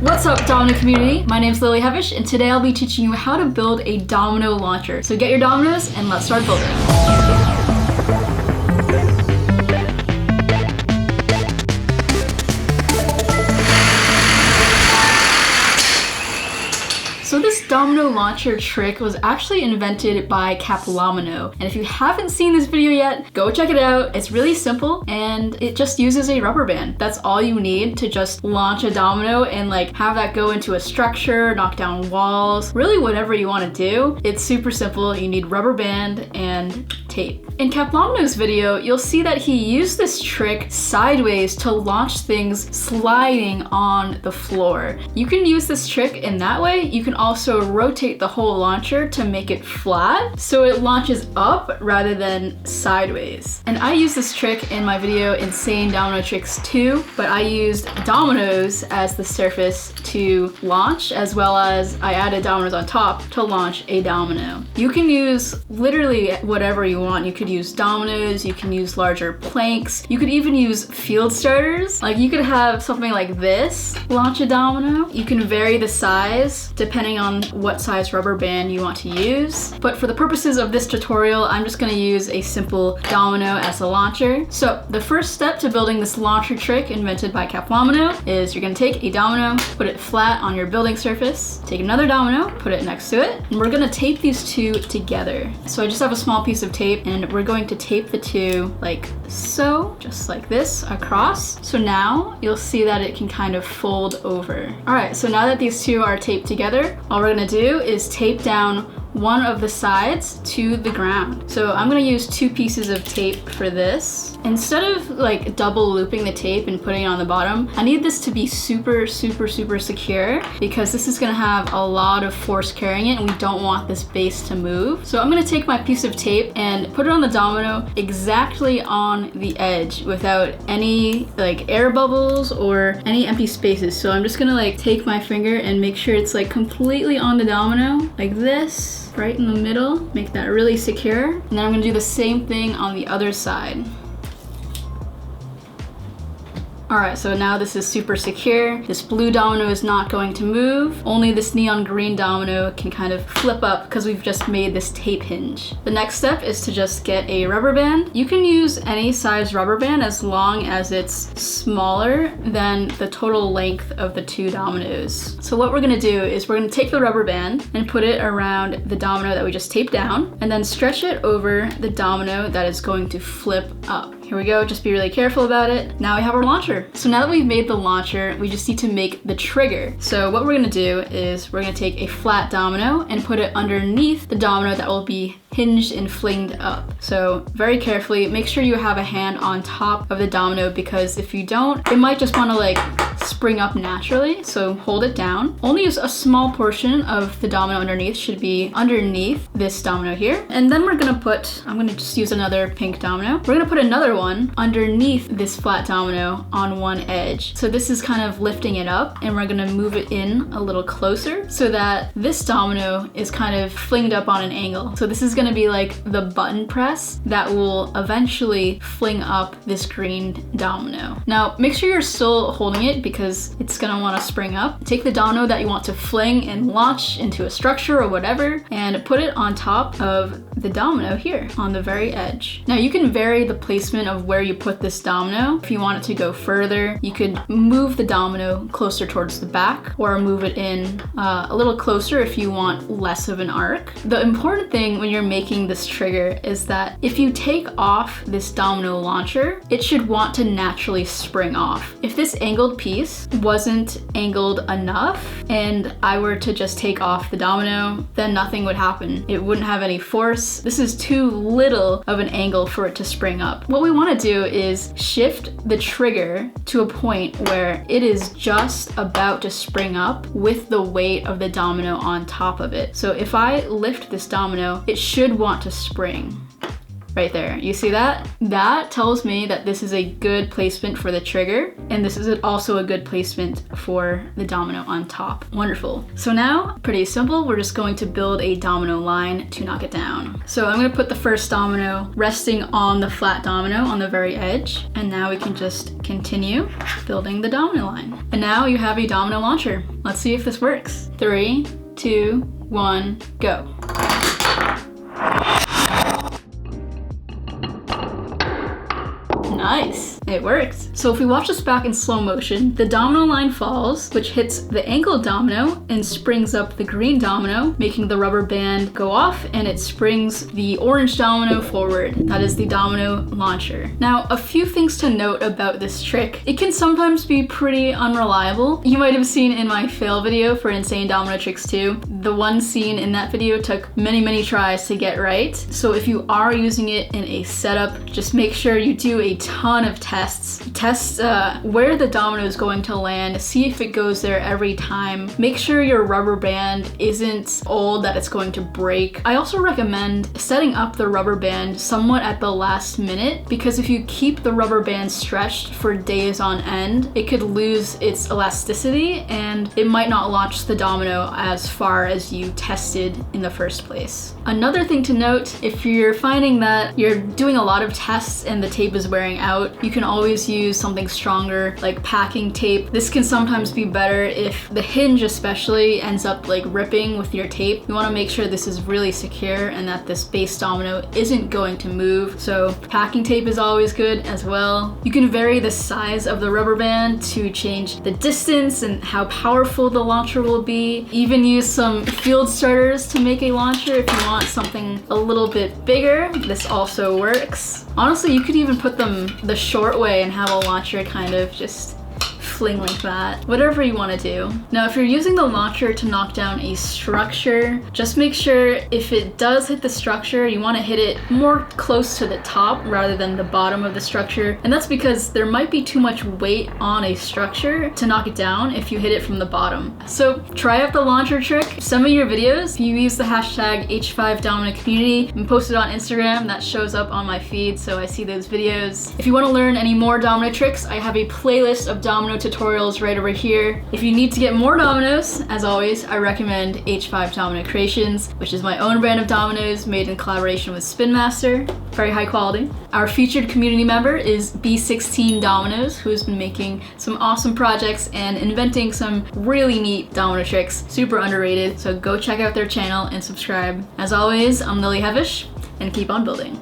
What's up, Domino community? My name's Lily Hevish, and today I'll be teaching you how to build a domino launcher. So get your dominoes and let's start building. So this domino launcher trick was actually invented by Domino, and if you haven't seen this video yet, go check it out. It's really simple and it just uses a rubber band. That's all you need to just launch a domino and like have that go into a structure, knock down walls, really whatever you want to do. It's super simple. You need rubber band and tape. In Domino's video, you'll see that he used this trick sideways to launch things sliding on the floor. You can use this trick in that way. You can also rotate the whole launcher to make it flat so it launches up rather than sideways. And I use this trick in my video Insane Domino Tricks 2, but I used dominoes as the surface to launch, as well as I added dominoes on top to launch a domino. You can use literally whatever you want. You could use dominoes, you can use larger planks, you could even use field starters. Like you could have something like this launch a domino. You can vary the size depending on what size rubber band you want to use. But for the purposes of this tutorial, I'm just gonna use a simple domino as a launcher. So the first step to building this launcher trick invented by Domino is you're gonna take a domino, put it flat on your building surface, take another domino, put it next to it, and we're gonna tape these two together. So I just have a small piece of tape and we're going to tape the two like so, just like this across. So now you'll see that it can kind of fold over. All right, so now that these two are taped together, all we're gonna do is tape down one of the sides to the ground. So I'm gonna use two pieces of tape for this. Instead of like double looping the tape and putting it on the bottom, I need this to be super secure because this is gonna have a lot of force carrying it and we don't want this base to move. So I'm gonna take my piece of tape and put it on the domino exactly on the edge without any like air bubbles or any empty spaces. So I'm just gonna like take my finger and make sure it's like completely on the domino like this. Right in the middle, make that really secure. And then I'm gonna do the same thing on the other side. All right, so now this is super secure. This blue domino is not going to move. Only this neon green domino can kind of flip up because we've just made this tape hinge. The next step is to just get a rubber band. You can use any size rubber band as long as it's smaller than the total length of the two dominoes. So what we're gonna do is we're gonna take the rubber band and put it around the domino that we just taped down and then stretch it over the domino that is going to flip up. Here we go, just be really careful about it. Now we have our launcher. So now that we've made the launcher, we just need to make the trigger. So what we're gonna do is we're gonna take a flat domino and put it underneath the domino that will be hinged and flinged up. So very carefully, make sure you have a hand on top of the domino because if you don't, it might just wanna like spring up naturally. So hold it down. Only use a small portion of the domino underneath should be underneath this domino here. And then we're gonna put, I'm gonna just use another pink domino. We're gonna put another one underneath this flat domino on one edge. So this is kind of lifting it up and we're gonna move it in a little closer so that this domino is kind of flinged up on an angle. So this is gonna be like the button press that will eventually fling up this green domino. Now make sure you're still holding it because it's gonna wanna spring up. Take the domino that you want to fling and launch into a structure or whatever and put it on top of the domino here on the very edge. Now you can vary the placement of where you put this domino. If you want it to go further, you could move the domino closer towards the back or move it in a little closer if you want less of an arc. The important thing when you're making this trigger is that if you take off this domino launcher, it should want to naturally spring off. If this angled piece wasn't angled enough and I were to just take off the domino, then nothing would happen. It wouldn't have any force. This is too little of an angle for it to spring up. What we want to do is shift the trigger to a point where it is just about to spring up with the weight of the domino on top of it. So if I lift this domino, it should want to spring. right there. You see that? That tells me that this is a good placement for the trigger, and this is also a good placement for the domino on top. Wonderful. So now, pretty simple, we're just going to build a domino line to knock it down. So I'm gonna put the first domino resting on the flat domino on the very edge, and now we can just continue building the domino line. And now you have a domino launcher. Let's see if this works. 3, 2, 1, go. Nice, it worked. So if we watch this back in slow motion, the domino line falls, which hits the angled domino and springs up the green domino, making the rubber band go off, and it springs the orange domino forward. That is the domino launcher. Now, a few things to note about this trick. It can sometimes be pretty unreliable. You might have seen in my fail video for Insane Domino Tricks 2, the one scene in that video took many tries to get right. So if you are using it in a setup, just make sure you do a ton of tests. Test where the domino is going to land, see if it goes there every time. Make sure your rubber band isn't old that it's going to break. I also recommend setting up the rubber band somewhat at the last minute, because if you keep the rubber band stretched for days on end, it could lose its elasticity and it might not launch the domino as far as you tested in the first place. Another thing to note, if you're finding that you're doing a lot of tests and the tape is wearing out, you can always use something stronger like packing tape. This can sometimes be better if the hinge especially ends up like ripping with your tape. You want to make sure this is really secure and that this base domino isn't going to move. So packing tape is always good as well. You can vary the size of the rubber band to change the distance and how powerful the launcher will be. Even use some field starters to make a launcher if you want something a little bit bigger. This also works. Honestly, you could even put them the short way and have a launcher kind of just fling like that. Whatever you want to do. Now, if you're using the launcher to knock down a structure, just make sure if it does hit the structure, you want to hit it more close to the top rather than the bottom of the structure. And that's because there might be too much weight on a structure to knock it down if you hit it from the bottom. So try out the launcher trick. Send me your videos. You use the hashtag H5DominoCommunity and post it on Instagram. That shows up on my feed, so I see those videos. If you want to learn any more domino tricks, I have a playlist of domino tutorials right over here. If you need to get more dominoes, as always, I recommend H5 Domino Creations, which is my own brand of dominoes made in collaboration with Spin Master. Very high quality. Our featured community member is B16 Dominoes, who has been making some awesome projects and inventing some really neat domino tricks, super underrated. So go check out their channel and subscribe. As always, I'm Lily Hevish, and keep on building.